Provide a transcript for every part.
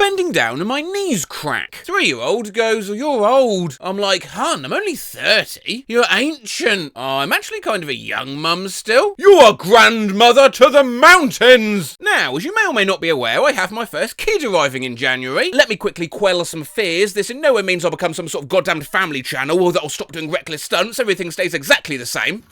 bending down and my knees crack. 3-year-old goes, "You're old." I'm like, "Hun, I'm only 30. You're ancient." I'm actually kind of a young mum still. "You're a grandmother to the mountains." Now, as you may or may not be aware, I have my first kid arriving in January. Let me quickly quell some fears. This in no way means I'll become some sort of goddamned family channel or that I'll stop doing reckless stunts. Everything stays exactly the same.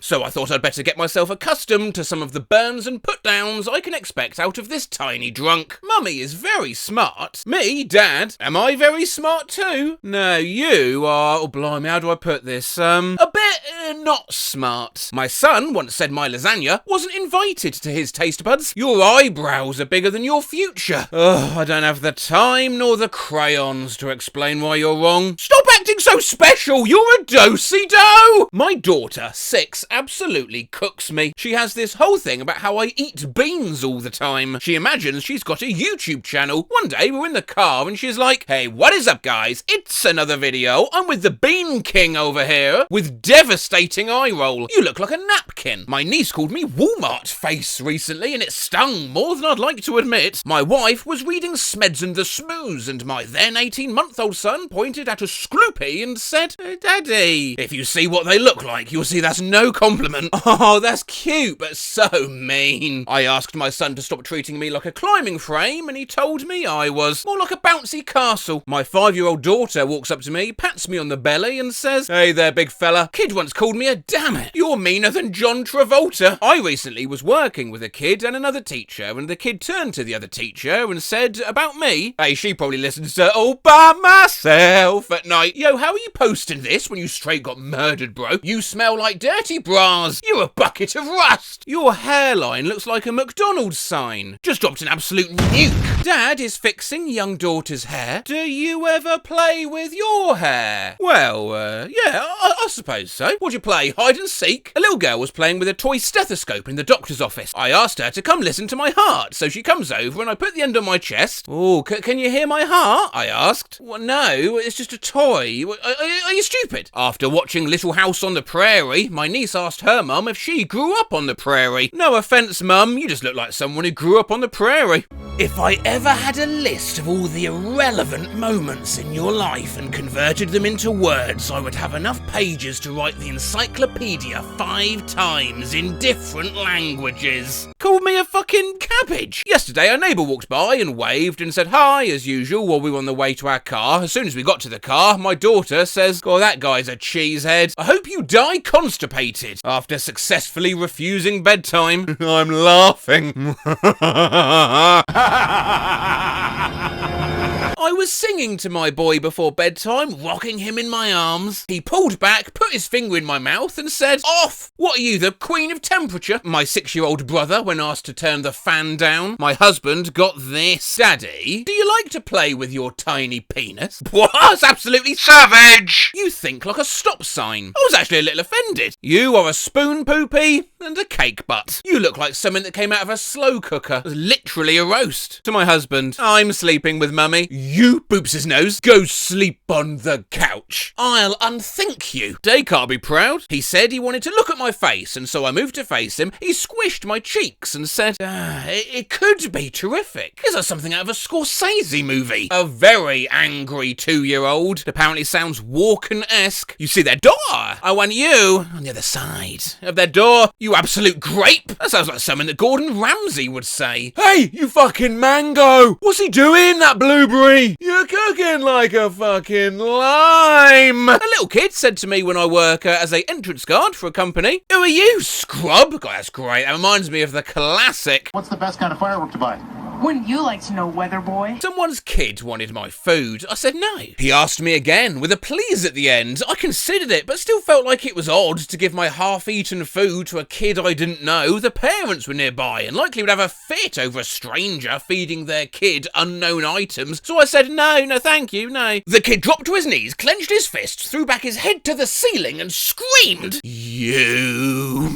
So I thought I'd better get myself accustomed to some of the burns and put-downs I can expect out of this tiny drunk. Mummy is very smart. Me, Dad, am I very smart too? No, you are, oh blimey, how do I put this? A bit not smart. My son once said my lasagna wasn't invited to his taste buds. Your eyebrows are bigger than your future. Ugh, I don't have the time nor the crayons to explain why you're wrong. Stop acting so special, you're a do-si-do! My daughter, 6, absolutely cooks me. She has this whole thing about how I eat beans all the time. She imagines she's got a YouTube channel. One day we're in the car and she's like, "Hey, what is up guys? It's another video. I'm with the Bean King over here," with devastating eye roll. "You look like a napkin." My niece called me Walmart face recently and it stung more than I'd like to admit. My wife was reading Smeds and the Smooze and my then 18-month-old son pointed at a Scloopy and said, "Daddy, if you see what they look like, you'll see that's no compliment." Oh, that's cute, but so mean. I asked my son to stop treating me like a climbing frame, and he told me I was more like a bouncy castle. My 5-year-old daughter walks up to me, pats me on the belly, and says, "Hey there, big fella. Kid once called me a damn it. You're meaner than John Travolta." I recently was working with a kid and another teacher, and the kid turned to the other teacher and said about me, "Hey, she probably listens to All By Myself at night. Yo, how are you posting this when you straight got murdered, bro? You smell like dirty bras. You're a bucket of rust. Your hairline looks like a McDonald's sign. Just dropped an absolute nuke. Dad is fixing young daughter's hair. Do you ever play with your hair?" Well, yeah, I suppose so. What'd you play, hide and seek? A little girl was playing with a toy stethoscope in the doctor's office. I asked her to come listen to my heart, so she comes over and I put the end on my chest. "Oh, can you hear my heart?" I asked. "Well, no, it's just a toy. Are you stupid?" After watching Little House on the Prairie, my niece asked her mum if she grew up on the prairie. "No offence, mum, you just look like someone who grew up on the prairie." If I ever had a list of all the irrelevant moments in your life and converted them into words, I would have enough pages to write the encyclopedia 5 times in different languages. Called me a fucking cabbage. Yesterday, our neighbour walked by and waved and said hi, as usual, while we were on the way to our car. As soon as we got to the car, my daughter says, "God, that guy's a cheesehead. I hope you die constipated," after successfully refusing bedtime. I'm laughing. I was singing to my boy before bedtime, rocking him in my arms. He pulled back, put his finger in my mouth and said, "Off! What are you, the queen of temperature?" My 6-year-old brother, when asked to turn the fan down. My husband got this. "Daddy, do you like to play with your tiny penis?" What? That's absolutely savage! You think like a stop sign. I was actually a little offended. You are a spoon poopy and a cake butt. You look like something that came out of a slow cooker. Literally a roast. To my husband, "I'm sleeping with mummy." "You," boops his nose, "go sleep on the couch. I'll unthink you." Day can't be proud. He said he wanted to look at my face, and so I moved to face him. He squished my cheeks and said, it could be terrific. Is that something out of a Scorsese movie?" A very angry 2-year-old. Apparently sounds Walken-esque. "You see that door? I want you on the other side of that door, you absolute grape." That sounds like something that Gordon Ramsay would say. "Hey, you fucking mango! What's he doing, that blueberry? You're cooking like a fucking lime." A little kid said to me when I work as a entrance guard for a company, "Who are you, scrub?" God, that's great. That reminds me of the classic, "What's the best kind of firework to buy?" Wouldn't you like to know, weather boy? Someone's kid wanted my food. I said no. He asked me again with a please at the end. I considered it, but still felt like it was odd to give my half-eaten food to a kid I didn't know. The parents were nearby and likely would have a fit over a stranger feeding their kid unknown items. So I said no, thank you, no. The kid dropped to his knees, clenched his fist, threw back his head to the ceiling and screamed, "You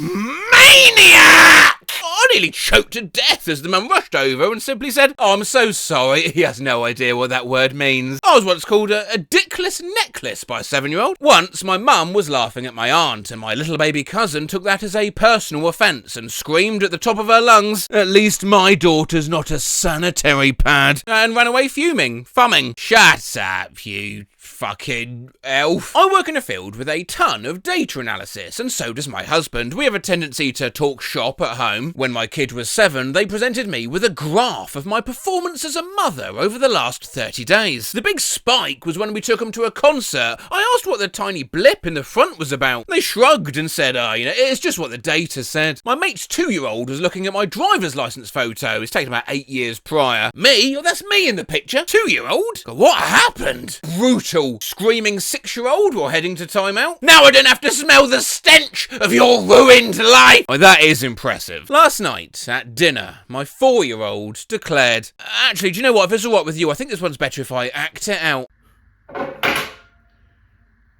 maniac!" I nearly choked to death as the mum rushed over and simply said, "Oh, I'm so sorry, he has no idea what that word means." I was once called a dickless necklace by a 7-year-old. Once, my mum was laughing at my aunt, and my little baby cousin took that as a personal offence and screamed at the top of her lungs, "At least my daughter's not a sanitary pad," and ran away fuming, fumming. Shut up, you fucking elf. I work in a field with a ton of data analysis, and so does my husband. We have a tendency to talk shop at home. When my kid was 7, they presented me with a graph of my performance as a mother over the last 30 days. The big spike was when we took them to a concert. I asked what the tiny blip in the front was about. They shrugged and said, it's just what the data said. My mate's 2-year-old was looking at my driver's license photo. It's taken about 8 years prior. Me? Oh, that's me in the picture. 2-year-old? What happened? Brutal. Screaming 6-year-old while heading to timeout. Now I don't have to smell the stench of your ruined life. Oh, that is impressive. Last night at dinner, my 4-year-old declared, "Actually, do you know what? If it's all right with you, I think this one's better if I act it out."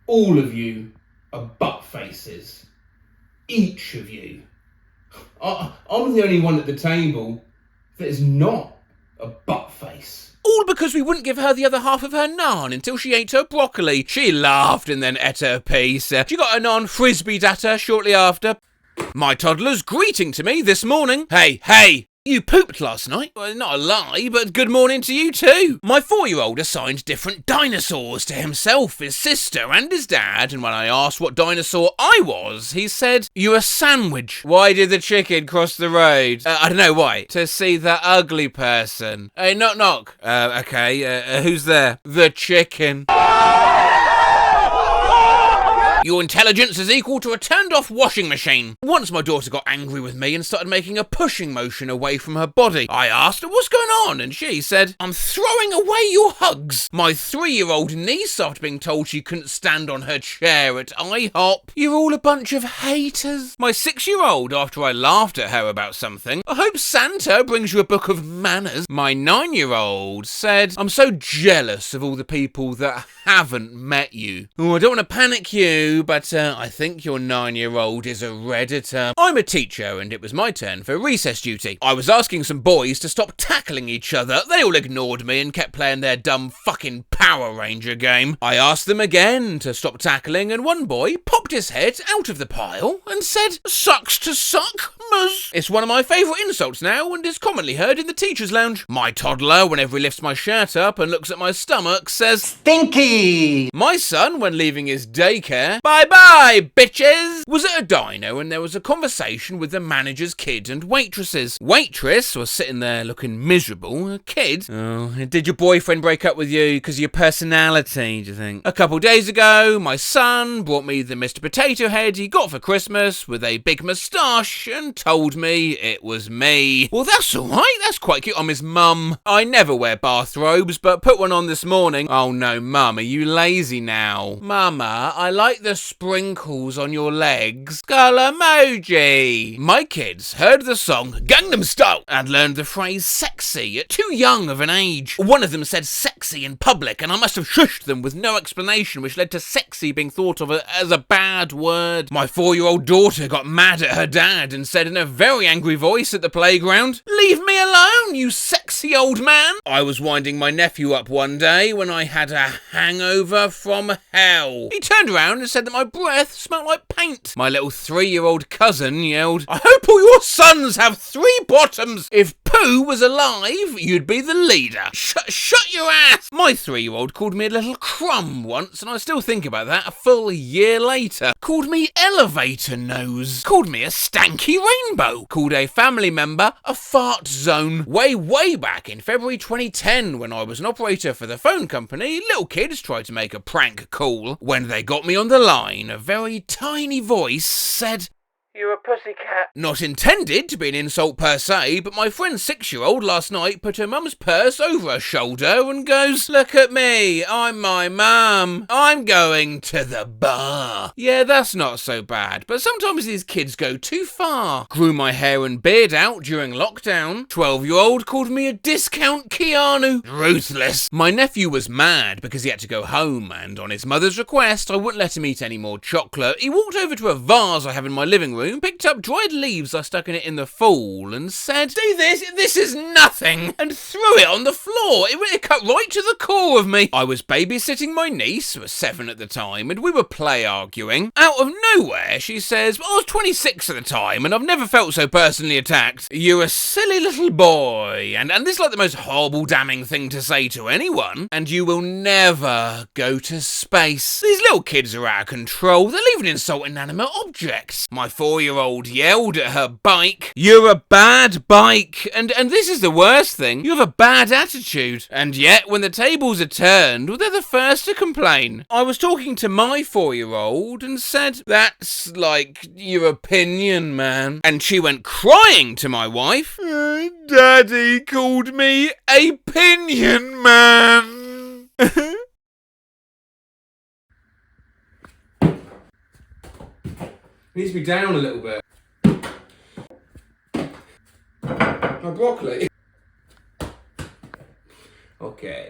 All of you are butt faces. Each of you. I'm the only one at the table that is not a butt face. All because we wouldn't give her the other half of her naan until she ate her broccoli. She laughed and then ate her piece. She got a naan frisbeed at her shortly after. My toddler's greeting to me this morning. Hey, you pooped last night. Well, not a lie, but good morning to you too. My 4-year-old assigned different dinosaurs to himself, his sister and his dad, and when I asked what dinosaur I was, he said, "You're a sandwich." Why did the chicken cross the road? I don't know why. To see the ugly person. Hey, knock knock. Okay, who's there? The chicken. Your intelligence is equal to a turned-off washing machine. Once my daughter got angry with me and started making a pushing motion away from her body. I asked her, "What's going on?" And she said, "I'm throwing away your hugs." My 3-year-old niece, after being told she couldn't stand on her chair at IHOP. You're all a bunch of haters. My 6-year-old, after I laughed at her about something, "I hope Santa brings you a book of manners." My 9-year-old said, "I'm so jealous of all the people that haven't met you." Oh, I don't want to panic you, but I think your 9-year-old is a Redditor. I'm a teacher, and it was my turn for recess duty. I was asking some boys to stop tackling each other. They all ignored me and kept playing their dumb fucking Power Ranger game. I asked them again to stop tackling, and one boy popped his head out of the pile and said, "Sucks to suck, Muz." It's one of my favourite insults now, and is commonly heard in the teacher's lounge. My toddler, whenever he lifts my shirt up and looks at my stomach, says, "Stinky." My son, when leaving his daycare, "Bye-bye, bitches," was at a diner and there was a conversation with the manager's kid and waitresses. Waitress was sitting there looking miserable. Kid, "Oh, did your boyfriend break up with you because of your personality, do you think?" A couple days ago, my son brought me the Mr. Potato Head he got for Christmas with a big moustache and told me it was me. Well, that's alright, that's quite cute. I'm his mum. I never wear bathrobes, but put one on this morning. Oh no, Mum, are you lazy now? Mama, I like the sprinkles on your legs. Skull emoji. My kids heard the song Gangnam Style and learned the phrase sexy at too young of an age. One of them said sexy in public and I must have shushed them with no explanation, which led to sexy being thought of as a bad word. My 4-year-old daughter got mad at her dad and said in a very angry voice at the playground, "Leave me alone, you sexy old man." I was winding my nephew up one day when I had a hangover from hell. He turned around and said that my breath smelled like paint. My little 3-year-old cousin yelled, "I hope all your sons have 3 bottoms. If Pooh was alive, you'd be the leader. Shut your ass." My 3-year-old called me a little crumb once, and I still think about that a full year later. Called me elevator nose. Called me a stanky rainbow. Called a family member a fart zone. Way back in February 2010, when I was an operator for the phone company, little kids tried to make a prank call. When they got me on the line, a very tiny voice said, "You're a pussycat." Not intended to be an insult per se, but my friend's 6-year-old last night put her mum's purse over her shoulder and goes, "Look at me, I'm my mum. I'm going to the bar." Yeah, that's not so bad, but sometimes these kids go too far. Grew my hair and beard out during lockdown. 12-year-old called me a discount Keanu. Ruthless. My nephew was mad because he had to go home, and on his mother's request, I wouldn't let him eat any more chocolate. He walked over to a vase I have in my living room room, picked up dried leaves I stuck in it in the fall, and said, "See this? This is nothing," and threw it on the floor. It cut right to the core of me. I was babysitting my niece, who was 7 at the time, and we were play arguing. Out of nowhere, she says, "I was 26 at the time, and I've never felt so personally attacked. You're a silly little boy," and this is like the most horrible, damning thing to say to anyone, "and you will never go to space. These little kids are out of control. They'll even insult inanimate objects." My 4-year-old yelled at her bike, "You're a bad bike, and this is the worst thing, you have a bad attitude." And yet, when the tables are turned, well, they're the first to complain. I was talking to my 4-year-old and said, "That's like your opinion, man." And she went crying to my wife, "Daddy called me a pinion man." Needs to be down a little bit. My broccoli. Okay.